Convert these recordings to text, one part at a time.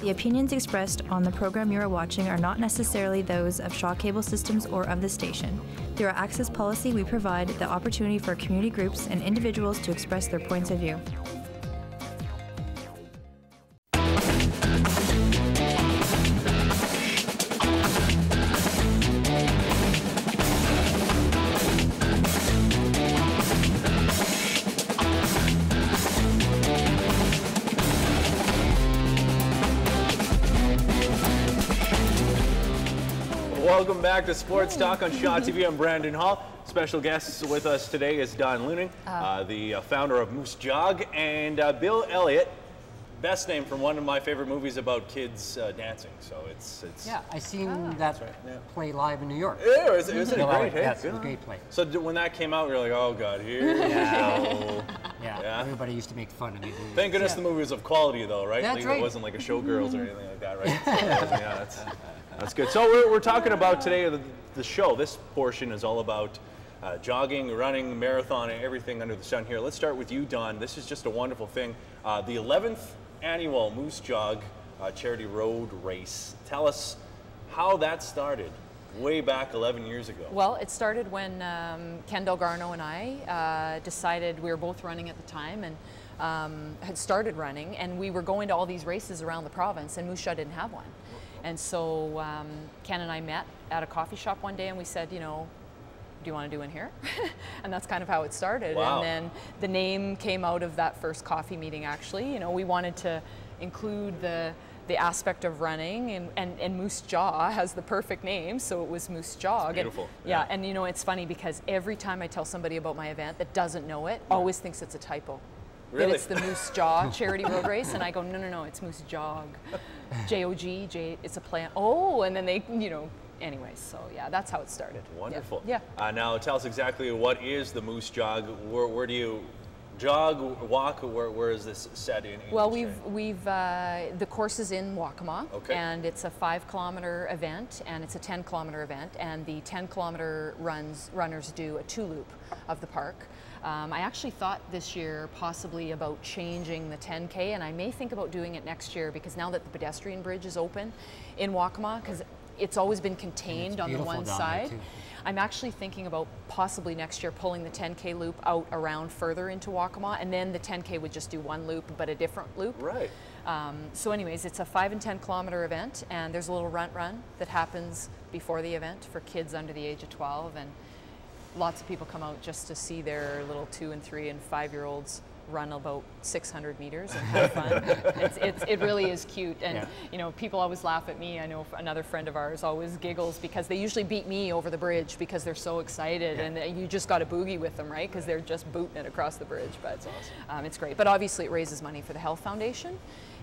The opinions expressed on the program you are watching are not necessarily those of Shaw Cable Systems or of the station. Through our access policy, we provide the opportunity for community groups and individuals to express their points of view. Welcome back to Sports Talk on Shaw TV. I'm Brandon Hall. Special guests with us today is Dawn Luhning, the founder of Moose Jawg, and Bill Elliot, best name from one of my favorite movies about kids dancing. So it's yeah, I seen that play live in New York. Yeah, isn't it great? Hey, yes, it was a great play. So when that came out, we were like, oh god, here we go. Yeah, everybody used to make fun of me. Thank goodness the movie was of quality though, right? That's right. It wasn't like a Showgirls or anything like that, right? So, yeah, that's good. So we're talking about today, the show. This portion is all about jogging, running, marathon, and everything under the sun here. Let's start with you, Dawn. This is just a wonderful thing. The 11th annual Moose Jawg charity road race. Tell us how that started way back 11 years ago. Well, it started when Ken Delgarno and I decided, we were both running at the time, and had started running, and we were going to all these races around the province, and Moose Jaw didn't have one. And so Ken and I met at a coffee shop one day, and we said, you know, do you want to do one here? And that's kind of how it started. Wow. And then the name came out of that first coffee meeting, actually. You know, we wanted to include the aspect of running, and Moose Jaw has the perfect name, so it was Moose Jawg. Beautiful. Yeah, and you know, it's funny because every time I tell somebody about my event that doesn't know it, always thinks it's a typo. Really? That it's the Moose Jaw charity road race, and I go, no, it's Moose Jawg. J-O-G, it's a plant. Oh, and then they, you know, anyways, so yeah, that's how it started. Wonderful. Yeah. Now tell us exactly what is the Moose Jawg. Where do you jog, walk? Where is this set in? Well, the course is in Waccamaw, okay, and it's a 5-kilometer event, and it's a 10-kilometer event, and the 10-kilometer runners do a 2-loop of the park. I actually thought this year possibly about changing the 10K, and I may think about doing it next year, because now that the pedestrian bridge is open in Waccamaw, because it's always been contained on the one side. I'm actually thinking about possibly next year pulling the 10K loop out around further into Waccamaw, and then the 10K would just do one loop, but a different loop. Right. So anyways, it's a 5 and 10-kilometer event, and there's a little run that happens before the event for kids under the age of 12, and lots of people come out just to see their little 2 and 3 and 5-year-olds run about 600 meters and have fun. It really is cute, and you know, people always laugh at me. I know another friend of ours always giggles because they usually beat me over the bridge because they're so excited, and you just got to boogie with them, right? Because they're just booting it across the bridge. But it's awesome. It's great. But obviously, it raises money for the Health Foundation,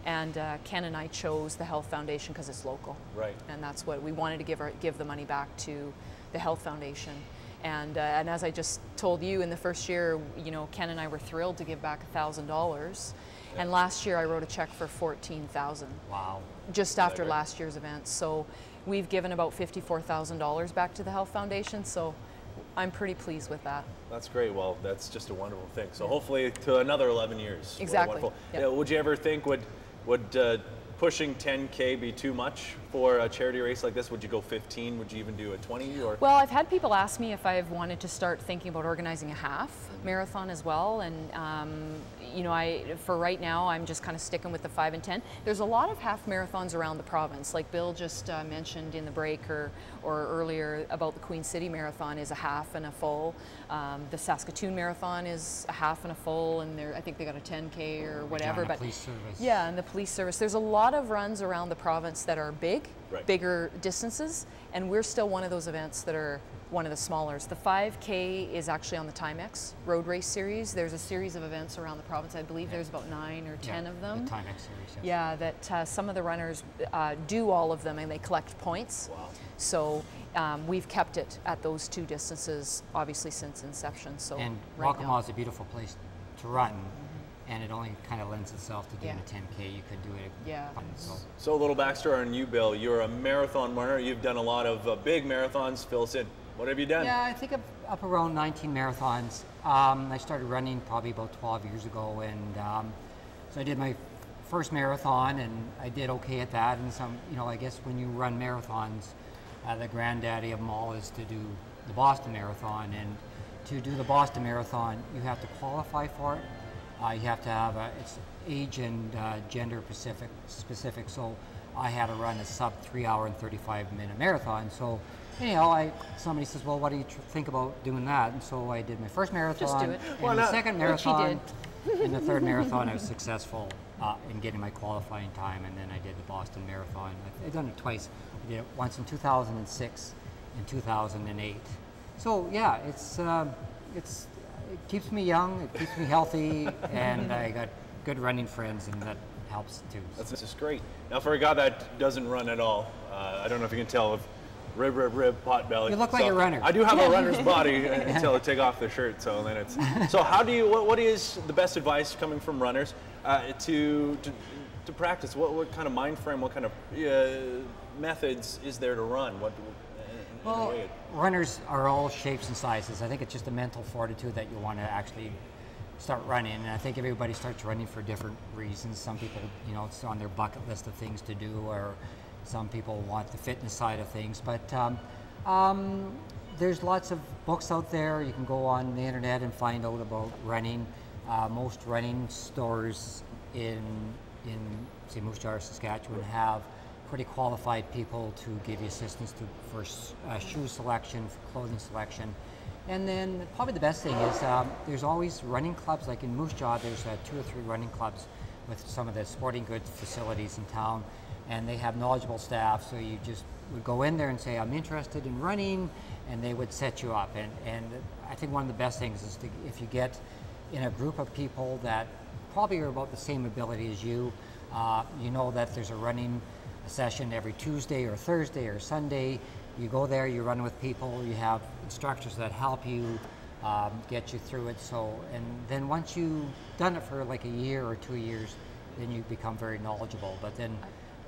and Ken and I chose the Health Foundation because it's local, right? And that's what we wanted to give the money back to the Health Foundation. And as I just told you, in the first year, you know, Ken and I were thrilled to give back $1,000. And last year I wrote a check for $14,000. Wow. Just after last year's event. So we've given about $54,000 back to the Health Foundation. So I'm pretty pleased with that. That's great. Well, that's just a wonderful thing. So hopefully to another 11 years. Exactly. Yep. Yeah, would you ever think would pushing 10K be too much for a charity race like this? Would you go 15? Would you even do a 20? Or? Well, I've had people ask me if I've wanted to start thinking about organizing a half marathon as well, and you know, for right now, I'm just kind of sticking with the 5 and 10. There's a lot of half marathons around the province, like Bill just mentioned in the break or earlier about the Queen City Marathon is a half and a full. The Saskatoon Marathon is a half and a full, and I think they got a 10K or whatever. But police service. Yeah, and the police service. There's a lot of runs around the province that are big, bigger distances, and we're still one of those events that are one of the smallers. The 5K is actually on the Timex Road Race Series. There's a series of events around the province. I believe there's about 9 or 10 of them. The Timex Series, yes. Yeah, that some of the runners do all of them, and they collect points. Wow. So we've kept it at those 2 distances, obviously, since inception. So and Waccamaw is a beautiful place to run. And it only kind of lends itself to doing a 10K. You could do it. Yeah. So a little backstory on you, Bill. You're a marathon runner. You've done a lot of big marathons. Phil said, what have you done? Yeah, I think I'm up around 19 marathons. I started running probably about 12 years ago, and so I did my first marathon, and I did okay at that. And some, you know, I guess when you run marathons, the granddaddy of them all is to do the Boston Marathon. And to do the Boston Marathon, you have to qualify for it. You have to have it's age and gender specific. So I had to run a sub 3 hour and 35-minute marathon. So anyhow, somebody says, well, what do you think about doing that? And so I did my first marathon. Just do it. And the second marathon. Which In the third marathon, I was successful in getting my qualifying time, and then I did the Boston Marathon. I've done it twice. I did it once in 2006 and 2008. So yeah, it keeps me young, it keeps me healthy, and I got good running friends, and that helps too. This is great. Now, for a guy that doesn't run at all, I don't know if you can tell if rib, pot belly. You look like a runner. I do have a runner's body until I take off the shirt. So then it's. So how do you? What is the best advice coming from runners to practice? What kind of mind frame? What kind of methods is there to run? Well, runners are all shapes and sizes. I think it's just a mental fortitude that you want to actually start running. And I think everybody starts running for different reasons. Some people, you know, it's on their bucket list of things to do, or some people want the fitness side of things, but there's lots of books out there. You can go on the internet and find out about running. Most running stores in say Moose Jaw, Saskatchewan have pretty qualified people to give you assistance for shoe selection, for clothing selection. And then probably the best thing is there's always running clubs. Like in Moose Jaw, there's 2 or 3 running clubs with some of the sporting goods facilities in town. And they have knowledgeable staff, so you just would go in there and say, I'm interested in running, and they would set you up. And I think one of the best things is if you get in a group of people that probably are about the same ability as you, you know that there's a running session every Tuesday or Thursday or Sunday. You go there, you run with people, you have instructors that help you get you through it. So, and then once you've done it for like a year or 2 years, then you become very knowledgeable. But then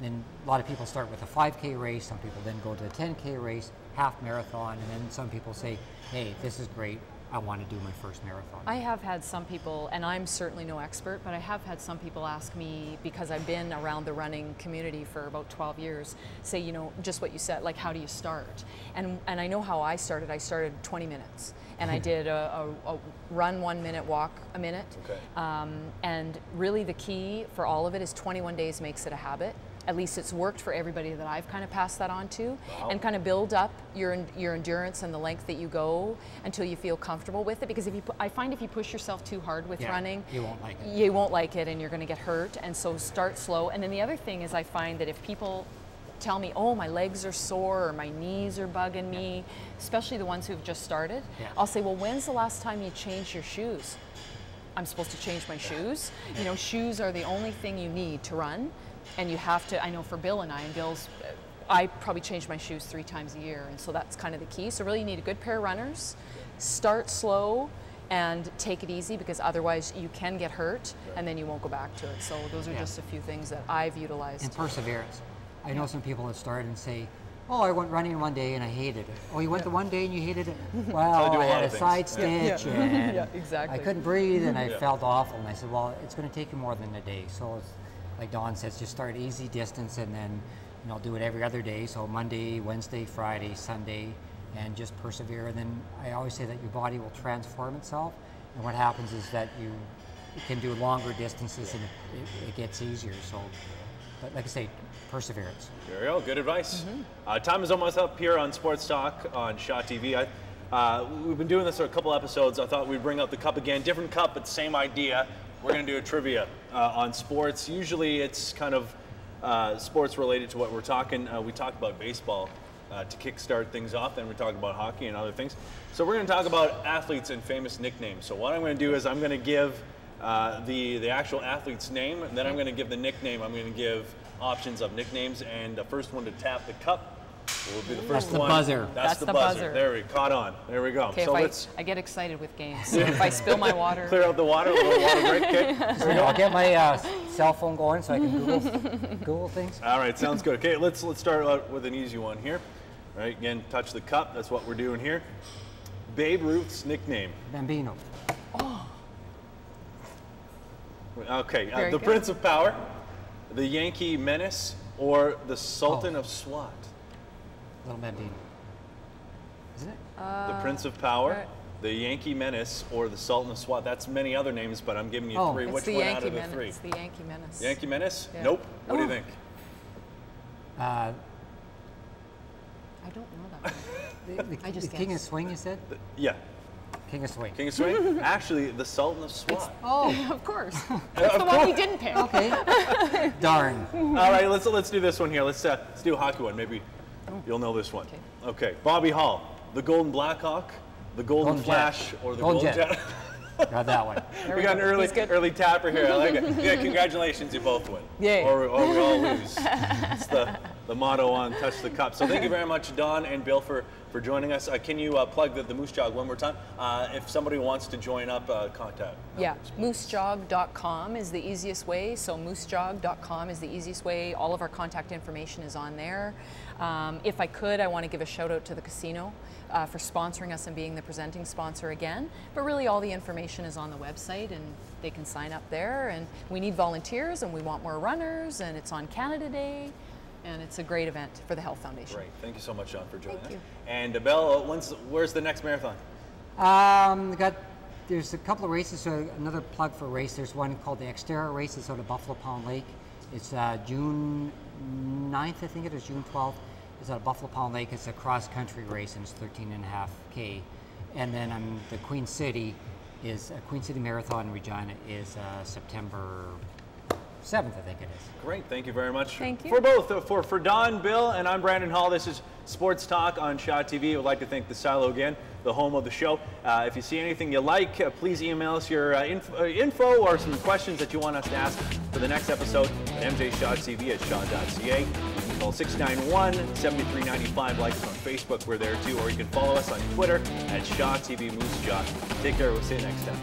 a lot of people start with a 5K race, some people then go to a 10K race, half marathon, and then some people say, hey, this is great, I want to do my first marathon. I have had some people, and I'm certainly no expert, but I have had some people ask me, because I've been around the running community for about 12 years, say, you know, just what you said, like, how do you start? And I know how I started. I started 20 minutes, and I did a run 1 minute, walk a minute. Okay. And really the key for all of it is 21 days makes it a habit. At least it's worked for everybody that I've kind of passed that on to. Wow. And kind of build up your endurance and the length that you go until you feel comfortable with it. Because I find if you push yourself too hard with running, you won't like it. You won't like it, and you're going to get hurt. And so start slow. And then the other thing is, I find that if people tell me, oh, my legs are sore or my knees are bugging me, especially the ones who've just started, I'll say, well, when's the last time you changed your shoes? I'm supposed to change my shoes. You know, shoes are the only thing you need to run. And you have to, I know for Bill and Bill's, I probably change my shoes 3 times a year, and so that's kind of the key. So really you need a good pair of runners, start slow, and take it easy, because otherwise you can get hurt, and then you won't go back to it. So those are just a few things that I've utilized. And perseverance. I know some people that start and say, oh, I went running one day and I hated it. Oh, you went the one day and you hated it? Well, I had a side stitch and exactly. I couldn't breathe and I felt awful. And I said, well, it's going to take you more than a day. So it's, like Dawn says, just start easy distance and then, you know, do it every other day. So Monday, Wednesday, Friday, Sunday, and just persevere. And then I always say that your body will transform itself. And what happens is that you can do longer distances and it gets easier. So, but like I say, perseverance. There you go, good advice. Time is almost up here on Sports Talk on Shaw TV. We've been doing this for a couple episodes. I thought we'd bring out the cup again. Different cup, but same idea. We're going to do a trivia on sports. Usually it's kind of sports related to what we're talking. We talk about baseball to kickstart things off, then we talk about hockey and other things. So we're going to talk about athletes and famous nicknames. So what I'm going to do is I'm going to give the actual athlete's name, and then I'm going to give the nickname. I'm going to give options of nicknames, and the first one to tap the cup will be the first one. That's the buzzer. That's the buzzer. There we caught on. There we go. Okay, so I get excited with games. So if I spill my water. Clear out the water, a little water break, okay? So I'll get my cell phone going so I can Google things. All right, sounds good. Okay, let's start out with an easy one here. All right, again, touch the cup. That's what we're doing here. Babe Ruth's nickname. Bambino. Okay, the good. Prince of Power. the Yankee Menace, or the Sultan of SWAT? Little Man Bean. Isn't it? The Prince of Power, the Yankee Menace, or the Sultan of SWAT. That's many other names, but I'm giving you three. It's Which the one Yankee out of the Menace. three? It's the Yankee Menace. Yankee Menace? Yeah. Nope. What do you think? Uh, I don't know that one. I just the King of guessed. Swing, you said? Yeah. King of Swing. King of Swing? Actually, the Sultan of SWAT. Oh, Of course. That's the one we didn't pick. okay. Darn. All right, let's do this one here. Let's do a hockey one. Maybe you'll know this one. Okay. Bobby Hall, the Golden Blackhawk, the Golden Golden Flash, Jet. or the Golden Golden Jet. Jet. Got that one. We got an He's good. early tapper here. I like it. Yeah, congratulations, you both win. Yay. Or we all lose. It's the motto on Touch the Cup. So thank you very much, Dawn and Bill, for joining us. Can you plug the Moose Jawg one more time? If somebody wants to join up, contact. Yeah, moosejawg.com is the easiest way. So moosejawg.com is the easiest way. All of our contact information is on there. If I could, I want to give a shout out to the casino for sponsoring us and being the presenting sponsor again. But really all the information is on the website and they can sign up there. And we need volunteers and we want more runners, and it's on Canada Day. And it's a great event for the Health Foundation. Great. Thank you so much, John, for joining Thank us. you. And Belle, where's the next marathon? There's a couple of races. So another plug for a race. There's one called the Xterra race. It's out of Buffalo Pound Lake. It's June 9th, I think it is, June 12th. It's out of Buffalo Pound Lake. It's a cross-country race, and it's 13.5K. And then the Queen City Marathon in Regina is September 7th, I think it is. Great, thank you very much. Thank you. For both, for Don, Bill, and I'm Brandon Hall. This is Sports Talk on Shaw TV. I would like to thank the Silo again, the home of the show. If you see anything you like, please email us your info or some questions that you want us to ask for the next episode at mjshawtv@shaw.ca. You can call 691-7395. Like us on Facebook, we're there too. Or you can follow us on Twitter at Shaw TV Moose Jaw. Take care, we'll see you next time.